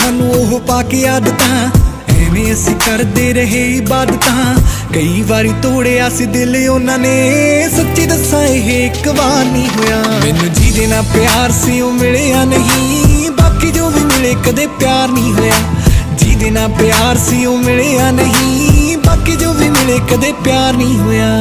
सानू ओह पाके आदतां, एवें असीं करदे रहे इबादतां। कई वारी तोड़िया सी दिल उन्हां ने, सच्ची दस्सां इह इक वार नहीं होया। मैनू जिहदे नाल प्यार सी ओह मिलिया नहीं, बाकी जो भी मिले कदे प्यार नहीं होया। जिहदे नाल प्यार सी ओह मिलिया नहीं, बाकी जो भी मिले कदे प्यार नहीं होया।